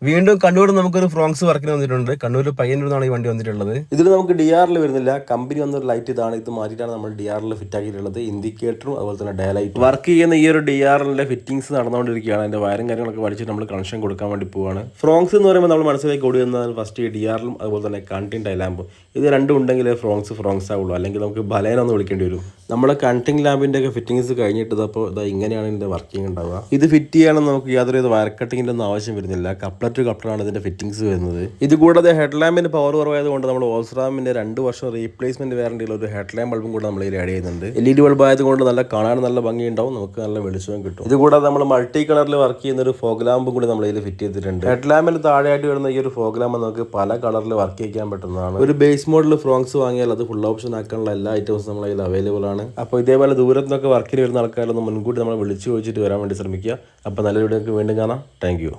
വീണ്ടും കണ്ണൂർ നമുക്കൊരു ഫ്രോങ്സ് വർക്കിന് വന്നിട്ടുണ്ട്. കണ്ണൂർ പയ്യന്നൂരിൽ ഈ വണ്ടി വന്നിട്ടുള്ളത്. ഇതിൽ നമുക്ക് DRL വരുന്നില്ല. കമ്പനി വന്നൊരു ലൈറ്റ് ഇതാണ്. ഇത് മാറ്റിയിട്ടാണ് നമ്മൾ DRL ഫിറ്റ് ആക്കിയിട്ടുള്ളത്. ഇൻഡിക്കേറ്ററും അതുപോലെ തന്നെ ഡേ ലൈറ്റ്. വർക്ക് ചെയ്യുന്ന ഈ ഒരു DRLന്റെ ഫിറ്റിംഗ്സ് നടന്നുകൊണ്ടിരിക്കുകയാണ്. അതിന്റെ വയറും കാര്യങ്ങളൊക്കെ പഠിച്ചിട്ട് നമ്മൾ കണക്ഷൻ കൊടുക്കാൻ വേണ്ടി പോവാണ്. ഫ്രോങ്സ് എന്ന് പറയുമ്പോൾ നമ്മൾ മനസ്സിലേക്ക് ഓടി വന്നാൽ ഫസ്റ്റ് DRLും അതുപോലെ തന്നെ കണ്ടിങ് ടൈലാമ്പും ഇത് രണ്ടും ഉണ്ടെങ്കിൽ ഫ്രോങ്സ് ആവുള്ളൂ. അല്ലെങ്കിൽ നമുക്ക് ബലേന ഒന്ന് വിളിക്കേണ്ടി വരും. നമ്മുടെ കണ്ടിങ് ലാമ്പിന്റെ ഒക്കെ ഫിറ്റിംഗ്സ് കഴിഞ്ഞിട്ട് അപ്പോൾ ഇങ്ങനെയാണ് ഇതിന്റെ വർക്കിംഗ് ഉണ്ടാവുക. ഇത് ഫിറ്റ് ചെയ്യാനും നമുക്ക് യാതൊരു വയർ കട്ടിങ്ങിന്റെ ഒന്നും ആവശ്യം വരുന്നില്ല. കപ്ലർ ടു കപ്ലറാണ് ഇതിന്റെ ഫിറ്റിംഗ്സ് വരുന്നത്. ഇത് കൂടാതെ ഹെഡ് ലാമ്പിന് പവർ കുറവായത് കൊണ്ട് നമ്മൾ ഓൾസ്റാമിന്റെ 2 വർഷം റീപ്ലേസ്മെന്റ് വാറണ്ടിയുള്ള ഒരു ഹെഡ് ലാമ്പ് ബൾബും കൂടെ നമ്മൾ ഇതിൽ ആഡ് ചെയ്യുന്നുണ്ട്. LED ബൾബ് ആയതുകൊണ്ട് നല്ല കാണാൻ നല്ല ഭംഗി ഉണ്ടാവും, നമുക്ക് നല്ല വെളിച്ചവും കിട്ടും. ഇത് കൂടാതെ നമ്മൾ മൾട്ടി കളറിൽ വർക്ക് ചെയ്യുന്ന ഒരു ഫോഗ് ലാമ്പും കൂടി നമ്മൾ ഇതിൽ ഫിറ്റ് ചെയ്തിട്ടുണ്ട്. ഹെഡ് ലാമ്പിന് താഴെയായിട്ട് വരുന്ന ഈ ഒരു ഫോഗ് ലാമ്പ് നമുക്ക് പല കളറിൽ വർക്ക് ചെയ്യാൻ പറ്റുന്നതാണ്. ഒരു ബേസ് മോഡൽ ഫ്രോങ്സ് വാങ്ങിയാൽ അത് ഫുൾ ഓപ്ഷൻ ആക്കാനുള്ള എല്ലാ ഐറ്റംസും നമ്മൾ ഇതിൽ അവൈലബിൾ ആണ്. അപ്പോൾ ഇതേപോലെ ദൂരത്തു നിന്നൊക്കെ വർക്കിന് വരുന്ന ആൾക്കാരൊന്നും മുൻകൂട്ടി നമ്മൾ വിളിച്ചു ചോദിച്ചിട്ട് വരാൻ വേണ്ടി ശ്രമിക്കുക. അപ്പോൾ നല്ല വീഡിയോക്ക് വീണ്ടും കാണാം. Thank you.